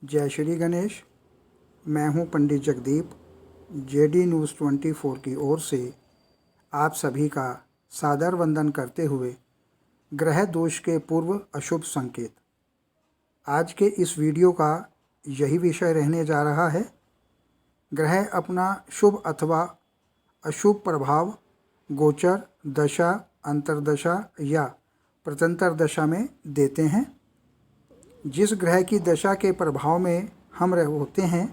जय श्री गणेश। मैं हूं पंडित जगदीप। जेडी न्यूज़ 24 की ओर से आप सभी का सादर वंदन करते हुए ग्रह दोष के पूर्व अशुभ संकेत। आज के इस वीडियो का यही विषय रहने जा रहा है। ग्रह अपना शुभ अथवा अशुभ प्रभाव गोचर, दशा, अंतर्दशा या प्रत्यंतर दशा में देते हैं। जिस ग्रह की दशा के प्रभाव में हम होते हैं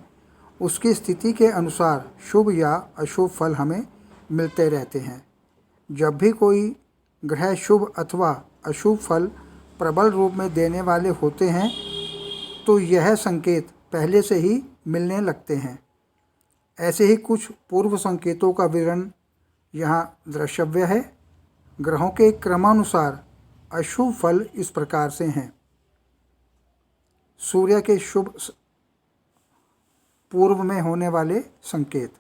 उसकी स्थिति के अनुसार शुभ या अशुभ फल हमें मिलते रहते हैं। जब भी कोई ग्रह शुभ अथवा अशुभ फल प्रबल रूप में देने वाले होते हैं तो यह संकेत पहले से ही मिलने लगते हैं। ऐसे ही कुछ पूर्व संकेतों का विवरण यहाँ द्रष्टव्य है। ग्रहों के क्रमानुसार अशुभ फल इस प्रकार से हैं। सूर्य के शुभ पूर्व में होने वाले संकेत।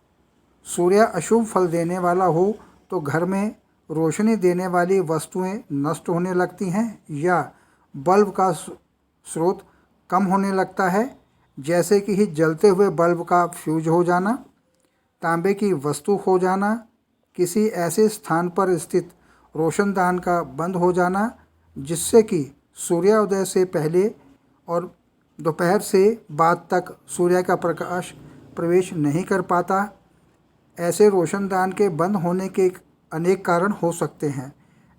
सूर्य अशुभ फल देने वाला हो तो घर में रोशनी देने वाली वस्तुएं नष्ट होने लगती हैं या बल्ब का स्रोत कम होने लगता है, जैसे कि जलते हुए बल्ब का फ्यूज हो जाना, तांबे की वस्तु खो जाना, किसी ऐसे स्थान पर स्थित रोशनदान का बंद हो जाना जिससे कि सूर्योदय से पहले और दोपहर से बाद तक सूर्य का प्रकाश प्रवेश नहीं कर पाता। ऐसे रोशनदान के बंद होने के अनेक कारण हो सकते हैं,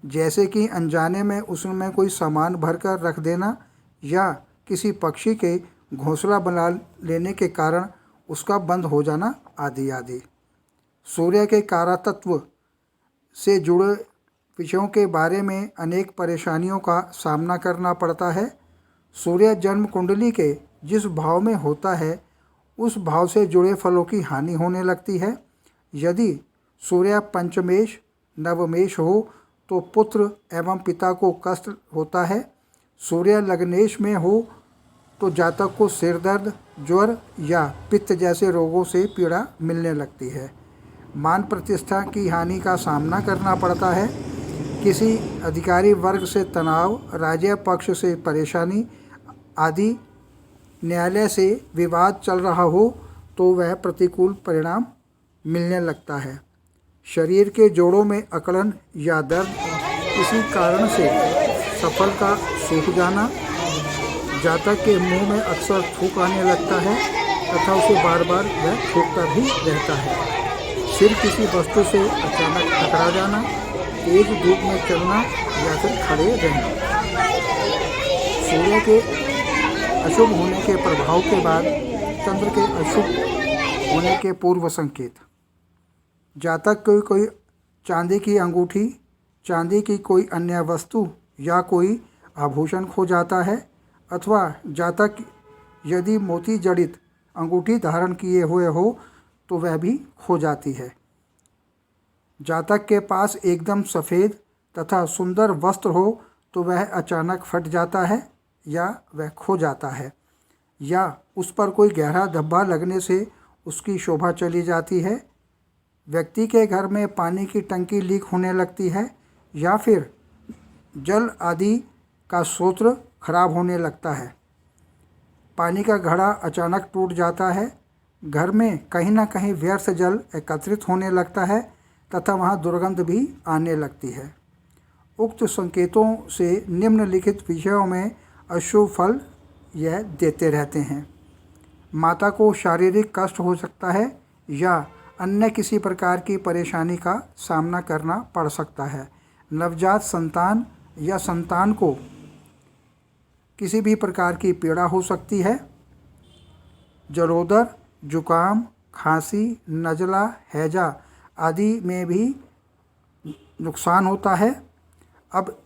जैसे कि अनजाने में उसमें कोई सामान भरकर रख देना या किसी पक्षी के घोंसला बना लेने के कारण उसका बंद हो जाना आदि आदि। सूर्य के कारातत्व से जुड़े विषयों के बारे में अनेक परेशानियों का सामना करना पड़ता है। सूर्य जन्म कुंडली के जिस भाव में होता है उस भाव से जुड़े फलों की हानि होने लगती है। यदि सूर्य पंचमेश नवमेश हो तो पुत्र एवं पिता को कष्ट होता है। सूर्य लग्नेश में हो तो जातक को सिर दर्द, ज्वर या पित्त जैसे रोगों से पीड़ा मिलने लगती है। मान प्रतिष्ठा की हानि का सामना करना पड़ता है। किसी अधिकारी वर्ग से तनाव, राज्य पक्ष से परेशानी आदि, न्यायालय से विवाद चल रहा हो तो वह प्रतिकूल परिणाम मिलने लगता है। शरीर के जोड़ों में अकड़न या दर्द, किसी कारण से सफल का सूख जाना, जातक के मुंह में अक्सर थूक आने लगता है तथा उसे बार बार वह थूकता भी रहता है। सिर किसी वस्तु से अचानक टकरा जाना, तेज धूप में चलना या फिर खड़े रहना। सूर्य के अशुभ होने के प्रभाव के बाद चंद्र के अशुभ होने के पूर्व संकेत। जातक की कोई चांदी की अंगूठी, चांदी की कोई अन्य वस्तु या कोई आभूषण खो जाता है अथवा जातक यदि मोती जड़ित अंगूठी धारण किए हुए हो तो वह भी खो जाती है। जातक के पास एकदम सफ़ेद तथा सुंदर वस्त्र हो तो वह अचानक फट जाता है या वह खो जाता है, या उस पर कोई गहरा धब्बा लगने से उसकी शोभा चली जाती है। व्यक्ति के घर में पानी की टंकी लीक होने लगती है या फिर जल आदि का स्रोत खराब होने लगता है। पानी का घड़ा अचानक टूट जाता है। घर में कहीं ना कहीं व्यर्थ जल एकत्रित होने लगता है तथा वहाँ दुर्गंध भी आने लगती है। उक्त संकेतों से निम्नलिखित विषयों में अशुभ फल यह देते रहते हैं। माता को शारीरिक कष्ट हो सकता है या अन्य किसी प्रकार की परेशानी का सामना करना पड़ सकता है। नवजात संतान या संतान को किसी भी प्रकार की पीड़ा हो सकती है। जलोदर, जुकाम, खांसी, नज़ला, हैजा आदि में भी नुकसान होता है। अब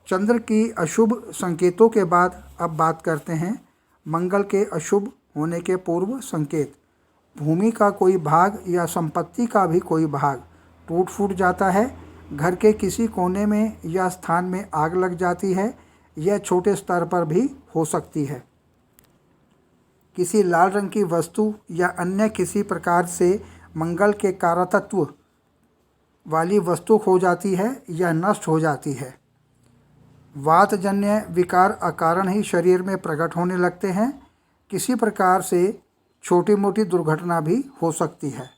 चंद्र की अशुभ संकेतों के बाद अब बात करते हैं मंगल के अशुभ होने के पूर्व संकेत। भूमि का कोई भाग या संपत्ति का भी कोई भाग टूट फूट जाता है। घर के किसी कोने में या स्थान में आग लग जाती है। यह छोटे स्तर पर भी हो सकती है। किसी लाल रंग की वस्तु या अन्य किसी प्रकार से मंगल के कारातत्व वाली वस्तु खो जाती है या नष्ट हो जाती है। वातजन्य विकार अकारण ही शरीर में प्रकट होने लगते हैं। किसी प्रकार से छोटी मोटी दुर्घटना भी हो सकती है।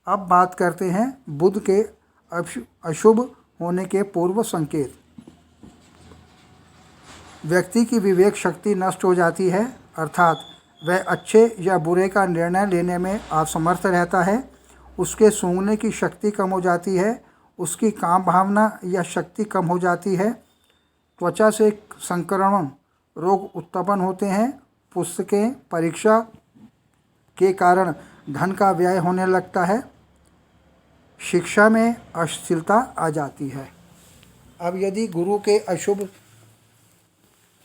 अब बात करते हैं बुध के अशुभ होने के पूर्व संकेत। व्यक्ति की विवेक शक्ति नष्ट हो जाती है, अर्थात वह अच्छे या बुरे का निर्णय लेने में असमर्थ रहता है। उसके सूंघने की शक्ति कम हो जाती है, उसकी काम भावना या शक्ति कम हो जाती है। त्वचा से संक्रमण रोग उत्पन्न होते हैं। पुस्तकें परीक्षा के कारण धन का व्यय होने लगता है। शिक्षा में अस्थिरता आ जाती है। अब यदि गुरु के अशुभ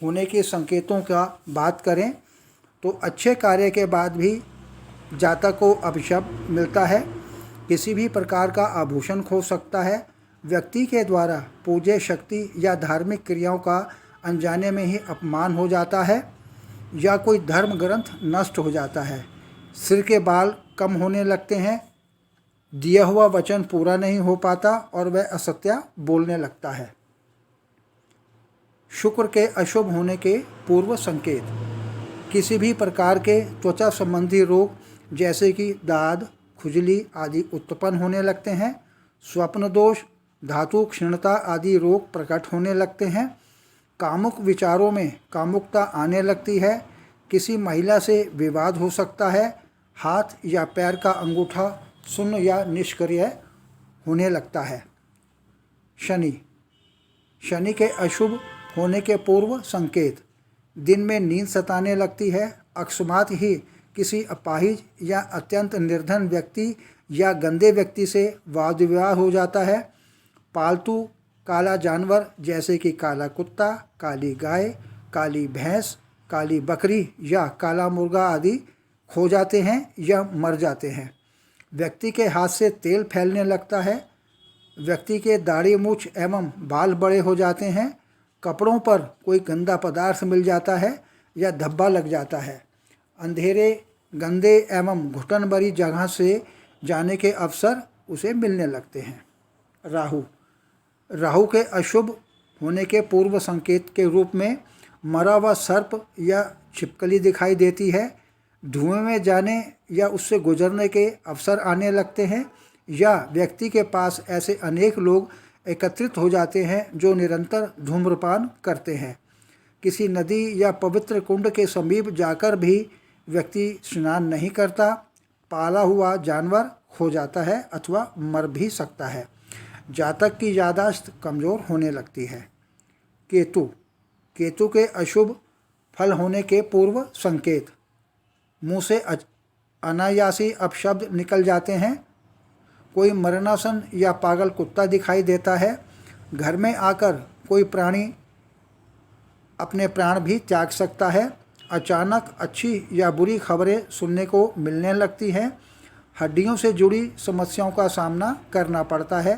होने के संकेतों का बात करें तो अच्छे कार्य के बाद भी जातक को अभिशाप मिलता है। किसी भी प्रकार का आभूषण खो सकता है। व्यक्ति के द्वारा पूज्य शक्ति या धार्मिक क्रियाओं का अनजाने में ही अपमान हो जाता है या कोई धर्म ग्रंथ नष्ट हो जाता है। सिर के बाल कम होने लगते हैं, दिया हुआ वचन पूरा नहीं हो पाता और वह असत्य बोलने लगता है। शुक्र के अशुभ होने के पूर्व संकेत। किसी भी प्रकार के त्वचा संबंधी रोग जैसे कि दाद, खुजली आदि उत्पन्न होने लगते हैं। स्वप्न दोष, धातु क्षीणता आदि रोग प्रकट होने लगते हैं। कामुक विचारों में कामुकता आने लगती है। किसी महिला से विवाद हो सकता है। हाथ या पैर का अंगूठा शून्य या निष्क्रिय होने लगता है। शनि के अशुभ होने के पूर्व संकेत। दिन में नींद सताने लगती है। अकस्मात ही किसी अपाहिज या अत्यंत निर्धन व्यक्ति या गंदे व्यक्ति से वाद विवाद हो जाता है। पालतू काला जानवर जैसे कि काला कुत्ता, काली गाय, काली भैंस, काली बकरी या काला मुर्गा आदि खो जाते हैं या मर जाते हैं। व्यक्ति के हाथ से तेल फैलने लगता है। व्यक्ति के दाढ़ी मूछ एवं बाल बड़े हो जाते हैं। कपड़ों पर कोई गंदा पदार्थ मिल जाता है या धब्बा लग जाता है। अंधेरे, गंदे एवं घुटन भरी जगह से जाने के अवसर उसे मिलने लगते हैं। राहु के अशुभ होने के पूर्व संकेत के रूप में मरा हुआ सर्प या छिपकली दिखाई देती है। धुएं में जाने या उससे गुजरने के अवसर आने लगते हैं या व्यक्ति के पास ऐसे अनेक लोग एकत्रित हो जाते हैं जो निरंतर धूम्रपान करते हैं। किसी नदी या पवित्र कुंड के समीप जाकर भी व्यक्ति स्नान नहीं करता। पाला हुआ जानवर खो जाता है अथवा मर भी सकता है। जातक की याददाश्त कमज़ोर होने लगती है। केतु के अशुभ फल होने के पूर्व संकेत। मुँह से अनायासी अपशब्द निकल जाते हैं। कोई मरणासन या पागल कुत्ता दिखाई देता है। घर में आकर कोई प्राणी अपने प्राण भी त्याग सकता है। अचानक अच्छी या बुरी खबरें सुनने को मिलने लगती हैं। हड्डियों से जुड़ी समस्याओं का सामना करना पड़ता है।